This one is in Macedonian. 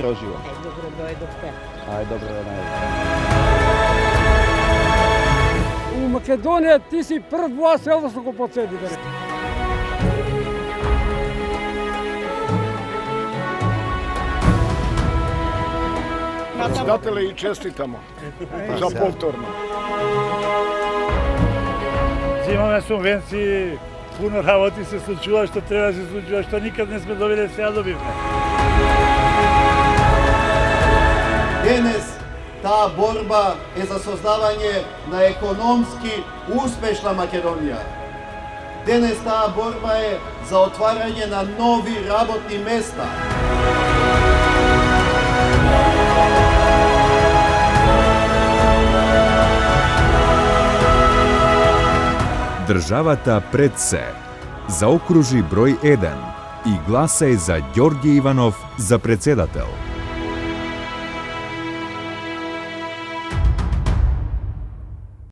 stroživo. Dobro, dojdete. Aj, dobro, U Македонија ти си прв во сел да се го подседи. Председателя и честитамо за повторно. Зимаме субвенции, puno работи се случува, што треба да се случува, што никад не сме добиле, сега добивме. Денес таа борба е за создавање на економски успешна Македонија. Денес таа борба е за отварање на нови работни места. Државата пред се. Заокружи број 1 и гласај за Ѓорѓе Иванов за председател.